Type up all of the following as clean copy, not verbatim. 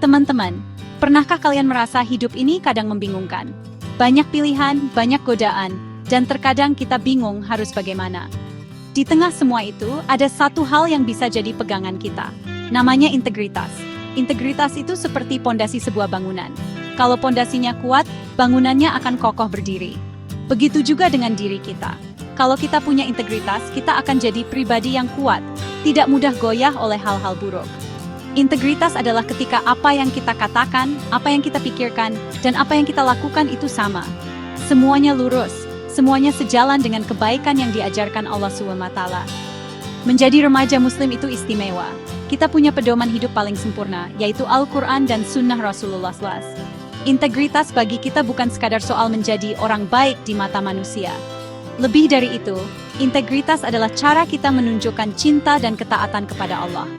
Teman-teman, pernahkah kalian merasa hidup ini kadang membingungkan? Banyak pilihan, banyak godaan, dan terkadang kita bingung harus bagaimana. Di tengah semua itu, ada satu hal yang bisa jadi pegangan kita. Namanya integritas. Integritas itu seperti pondasi sebuah bangunan. Kalau pondasinya kuat, bangunannya akan kokoh berdiri. Begitu juga dengan diri kita. Kalau kita punya integritas, kita akan jadi pribadi yang kuat, tidak mudah goyah oleh hal-hal buruk. Integritas adalah ketika apa yang kita katakan, apa yang kita pikirkan, dan apa yang kita lakukan itu sama. Semuanya lurus, semuanya sejalan dengan kebaikan yang diajarkan Allah SWT. Menjadi remaja Muslim itu istimewa. Kita punya pedoman hidup paling sempurna, yaitu Al-Quran dan Sunnah Rasulullah SAW. Integritas bagi kita bukan sekadar soal menjadi orang baik di mata manusia. Lebih dari itu, integritas adalah cara kita menunjukkan cinta dan ketaatan kepada Allah.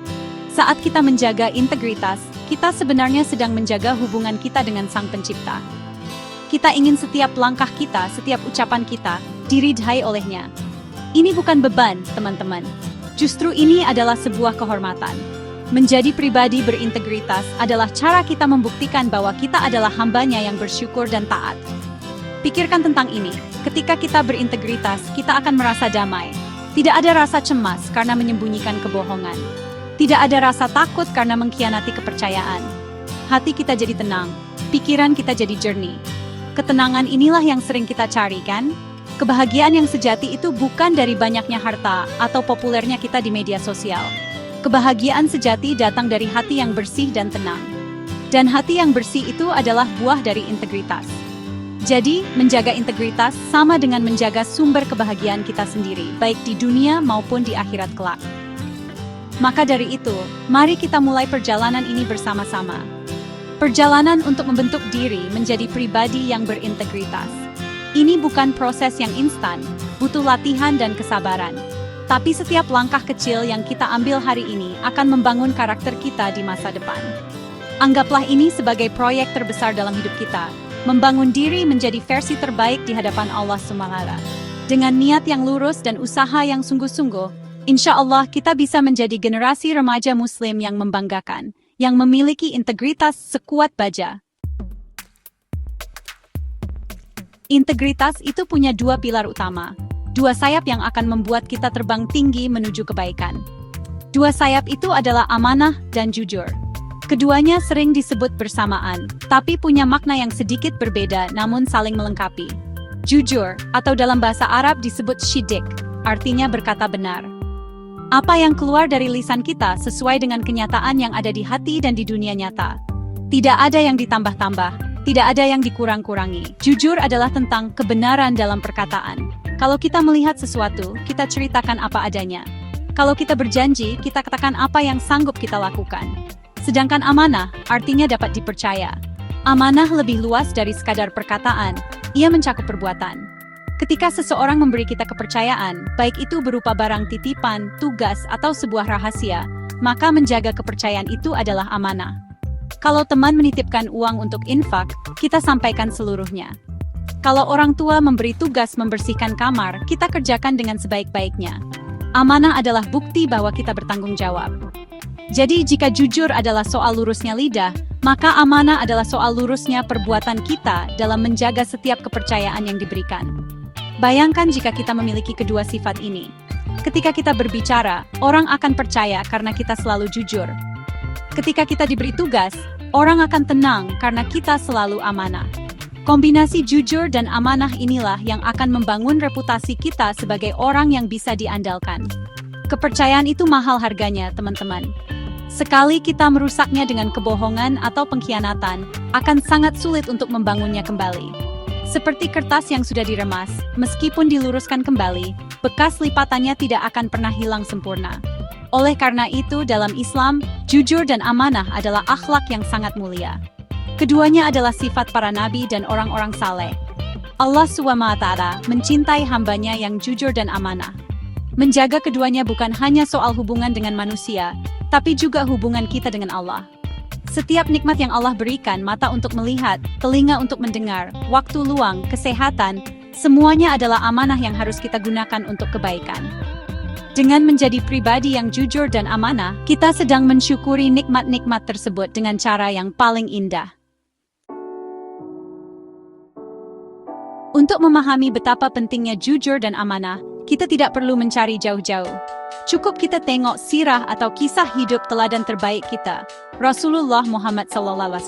Saat kita menjaga integritas, kita sebenarnya sedang menjaga hubungan kita dengan Sang Pencipta. Kita ingin setiap langkah kita, setiap ucapan kita, diridhai olehnya. Ini bukan beban, teman-teman. Justru ini adalah sebuah kehormatan. Menjadi pribadi berintegritas adalah cara kita membuktikan bahwa kita adalah hambanya yang bersyukur dan taat. Pikirkan tentang ini. Ketika kita berintegritas, kita akan merasa damai. Tidak ada rasa cemas karena menyembunyikan kebohongan. Tidak ada rasa takut karena mengkhianati kepercayaan. Hati kita jadi tenang, pikiran kita jadi jernih. Ketenangan inilah yang sering kita cari, kan? Kebahagiaan yang sejati itu bukan dari banyaknya harta atau populernya kita di media sosial. Kebahagiaan sejati datang dari hati yang bersih dan tenang. Dan hati yang bersih itu adalah buah dari integritas. Jadi, menjaga integritas sama dengan menjaga sumber kebahagiaan kita sendiri, baik di dunia maupun di akhirat kelak. Maka dari itu, mari kita mulai perjalanan ini bersama-sama. Perjalanan untuk membentuk diri menjadi pribadi yang berintegritas. Ini bukan proses yang instan, butuh latihan dan kesabaran. Tapi setiap langkah kecil yang kita ambil hari ini akan membangun karakter kita di masa depan. Anggaplah ini sebagai proyek terbesar dalam hidup kita, membangun diri menjadi versi terbaik di hadapan Allah SWT. Dengan niat yang lurus dan usaha yang sungguh-sungguh, insya Allah kita bisa menjadi generasi remaja Muslim yang membanggakan, yang memiliki integritas sekuat baja. Integritas itu punya dua pilar utama, dua sayap yang akan membuat kita terbang tinggi menuju kebaikan. Dua sayap itu adalah amanah dan jujur. Keduanya sering disebut bersamaan, tapi punya makna yang sedikit berbeda namun saling melengkapi. Jujur, atau dalam bahasa Arab disebut syidik, artinya berkata benar. Apa yang keluar dari lisan kita sesuai dengan kenyataan yang ada di hati dan di dunia nyata. Tidak ada yang ditambah-tambah, tidak ada yang dikurang-kurangi. Jujur adalah tentang kebenaran dalam perkataan. Kalau kita melihat sesuatu, kita ceritakan apa adanya. Kalau kita berjanji, kita katakan apa yang sanggup kita lakukan. Sedangkan amanah, artinya dapat dipercaya. Amanah lebih luas dari sekadar perkataan, ia mencakup perbuatan. Ketika seseorang memberi kita kepercayaan, baik itu berupa barang titipan, tugas, atau sebuah rahasia, maka menjaga kepercayaan itu adalah amanah. Kalau teman menitipkan uang untuk infak, kita sampaikan seluruhnya. Kalau orang tua memberi tugas membersihkan kamar, kita kerjakan dengan sebaik-baiknya. Amanah adalah bukti bahwa kita bertanggung jawab. Jadi jika jujur adalah soal lurusnya lidah, maka amanah adalah soal lurusnya perbuatan kita dalam menjaga setiap kepercayaan yang diberikan. Bayangkan jika kita memiliki kedua sifat ini. Ketika kita berbicara, orang akan percaya karena kita selalu jujur. Ketika kita diberi tugas, orang akan tenang karena kita selalu amanah. Kombinasi jujur dan amanah inilah yang akan membangun reputasi kita sebagai orang yang bisa diandalkan. Kepercayaan itu mahal harganya, teman-teman. Sekali kita merusaknya dengan kebohongan atau pengkhianatan, akan sangat sulit untuk membangunnya kembali. Seperti kertas yang sudah diremas, meskipun diluruskan kembali, bekas lipatannya tidak akan pernah hilang sempurna. Oleh karena itu, dalam Islam, jujur dan amanah adalah akhlak yang sangat mulia. Keduanya adalah sifat para nabi dan orang-orang saleh. Allah SWT mencintai hambanya yang jujur dan amanah. Menjaga keduanya bukan hanya soal hubungan dengan manusia, tapi juga hubungan kita dengan Allah. Setiap nikmat yang Allah berikan, mata untuk melihat, telinga untuk mendengar, waktu luang, kesehatan, semuanya adalah amanah yang harus kita gunakan untuk kebaikan. Dengan menjadi pribadi yang jujur dan amanah, kita sedang mensyukuri nikmat-nikmat tersebut dengan cara yang paling indah. Untuk memahami betapa pentingnya jujur dan amanah, kita tidak perlu mencari jauh-jauh. Cukup kita tengok sirah atau kisah hidup teladan terbaik kita, Rasulullah Muhammad SAW.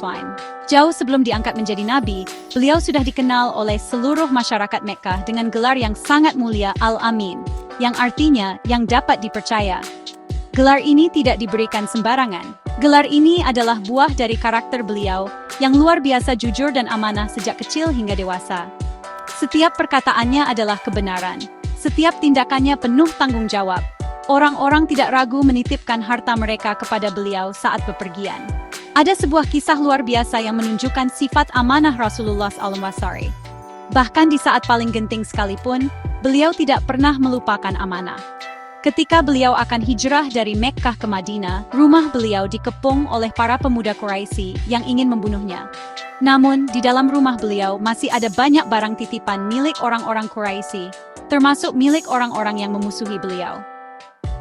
Jauh sebelum diangkat menjadi nabi, beliau sudah dikenal oleh seluruh masyarakat Mekkah dengan gelar yang sangat mulia Al-Amin, yang artinya yang dapat dipercaya. Gelar ini tidak diberikan sembarangan. Gelar ini adalah buah dari karakter beliau yang luar biasa jujur dan amanah sejak kecil hingga dewasa. Setiap perkataannya adalah kebenaran. Setiap tindakannya penuh tanggung jawab. Orang-orang tidak ragu menitipkan harta mereka kepada beliau saat bepergian. Ada sebuah kisah luar biasa yang menunjukkan sifat amanah Rasulullah SAW. Bahkan di saat paling genting sekalipun, beliau tidak pernah melupakan amanah. Ketika beliau akan hijrah dari Mekkah ke Madinah, rumah beliau dikepung oleh para pemuda Quraisy yang ingin membunuhnya. Namun, di dalam rumah beliau masih ada banyak barang titipan milik orang-orang Quraisy, termasuk milik orang-orang yang memusuhi beliau.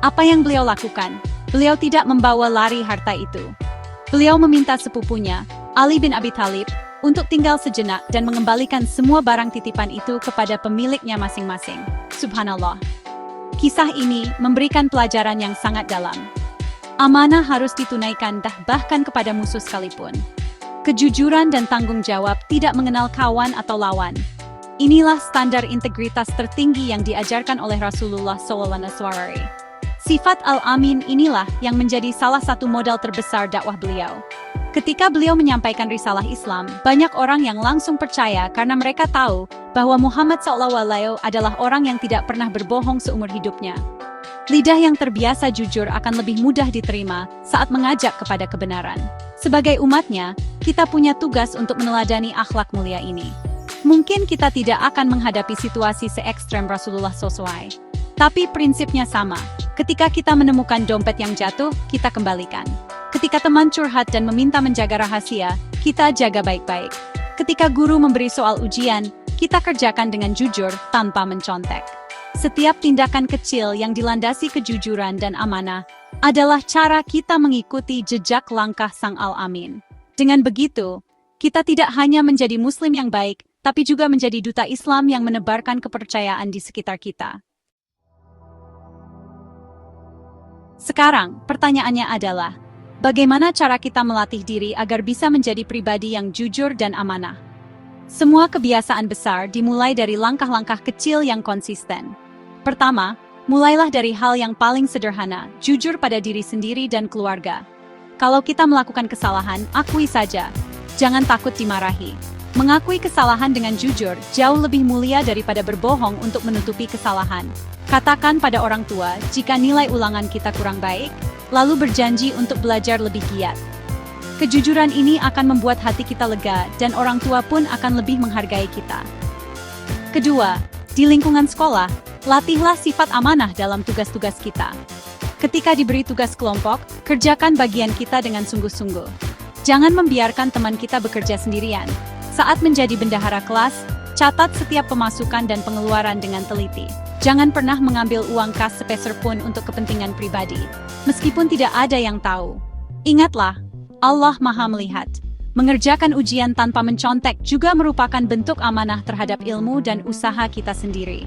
Apa yang beliau lakukan? Beliau tidak membawa lari harta itu. Beliau meminta sepupunya, Ali bin Abi Thalib, untuk tinggal sejenak dan mengembalikan semua barang titipan itu kepada pemiliknya masing-masing. Subhanallah. Kisah ini memberikan pelajaran yang sangat dalam. Amanah harus ditunaikan bahkan kepada musuh sekalipun. Kejujuran dan tanggung jawab tidak mengenal kawan atau lawan. Inilah standar integritas tertinggi yang diajarkan oleh Rasulullah SAW. Sifat Al-Amin inilah yang menjadi salah satu modal terbesar dakwah beliau. Ketika beliau menyampaikan risalah Islam, banyak orang yang langsung percaya karena mereka tahu bahwa Muhammad SAW adalah orang yang tidak pernah berbohong seumur hidupnya. Lidah yang terbiasa jujur akan lebih mudah diterima saat mengajak kepada kebenaran. Sebagai umatnya, kita punya tugas untuk meneladani akhlak mulia ini. Mungkin kita tidak akan menghadapi situasi se-ekstrem Rasulullah SAW. Tapi prinsipnya sama. Ketika kita menemukan dompet yang jatuh, kita kembalikan. Ketika teman curhat dan meminta menjaga rahasia, kita jaga baik-baik. Ketika guru memberi soal ujian, kita kerjakan dengan jujur tanpa mencontek. Setiap tindakan kecil yang dilandasi kejujuran dan amanah adalah cara kita mengikuti jejak langkah Sang Al-Amin. Dengan begitu, kita tidak hanya menjadi muslim yang baik, tapi juga menjadi duta Islam yang menebarkan kepercayaan di sekitar kita. Sekarang, pertanyaannya adalah, bagaimana cara kita melatih diri agar bisa menjadi pribadi yang jujur dan amanah? Semua kebiasaan besar dimulai dari langkah-langkah kecil yang konsisten. Pertama, mulailah dari hal yang paling sederhana, jujur pada diri sendiri dan keluarga. Kalau kita melakukan kesalahan, akui saja. Jangan takut dimarahi. Mengakui kesalahan dengan jujur jauh lebih mulia daripada berbohong untuk menutupi kesalahan. Katakan pada orang tua jika nilai ulangan kita kurang baik, lalu berjanji untuk belajar lebih giat. Kejujuran ini akan membuat hati kita lega dan orang tua pun akan lebih menghargai kita. Kedua, di lingkungan sekolah, latihlah sifat amanah dalam tugas-tugas kita. Ketika diberi tugas kelompok, kerjakan bagian kita dengan sungguh-sungguh. Jangan membiarkan teman kita bekerja sendirian. Saat menjadi bendahara kelas, catat setiap pemasukan dan pengeluaran dengan teliti. Jangan pernah mengambil uang kas sepeser pun untuk kepentingan pribadi, meskipun tidak ada yang tahu. Ingatlah, Allah Maha Melihat. Mengerjakan ujian tanpa mencontek juga merupakan bentuk amanah terhadap ilmu dan usaha kita sendiri.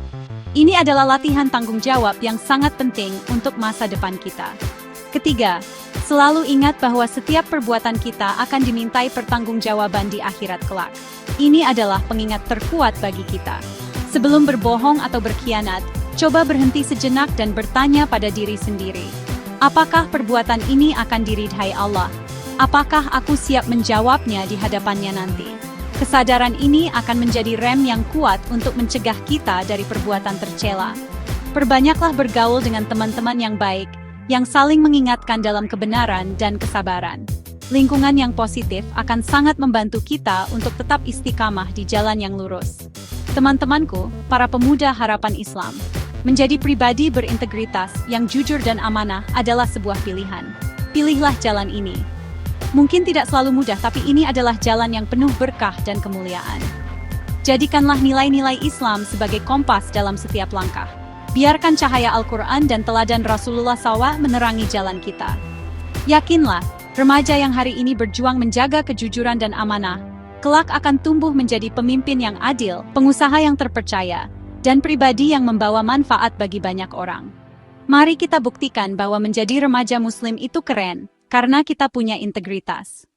Ini adalah latihan tanggung jawab yang sangat penting untuk masa depan kita. Ketiga, selalu ingat bahwa setiap perbuatan kita akan dimintai pertanggungjawaban di akhirat kelak. Ini adalah pengingat terkuat bagi kita. Sebelum berbohong atau berkhianat, coba berhenti sejenak dan bertanya pada diri sendiri. Apakah perbuatan ini akan diridhai Allah? Apakah aku siap menjawabnya di hadapannya nanti? Kesadaran ini akan menjadi rem yang kuat untuk mencegah kita dari perbuatan tercela. Perbanyaklah bergaul dengan teman-teman yang baik, yang saling mengingatkan dalam kebenaran dan kesabaran. Lingkungan yang positif akan sangat membantu kita untuk tetap istiqamah di jalan yang lurus. Teman-temanku, para pemuda harapan Islam, menjadi pribadi berintegritas yang jujur dan amanah adalah sebuah pilihan. Pilihlah jalan ini. Mungkin tidak selalu mudah, tapi ini adalah jalan yang penuh berkah dan kemuliaan. Jadikanlah nilai-nilai Islam sebagai kompas dalam setiap langkah. Biarkan cahaya Al-Quran dan teladan Rasulullah SAW menerangi jalan kita. Yakinlah, remaja yang hari ini berjuang menjaga kejujuran dan amanah, kelak akan tumbuh menjadi pemimpin yang adil, pengusaha yang terpercaya, dan pribadi yang membawa manfaat bagi banyak orang. Mari kita buktikan bahwa menjadi remaja Muslim itu keren, karena kita punya integritas.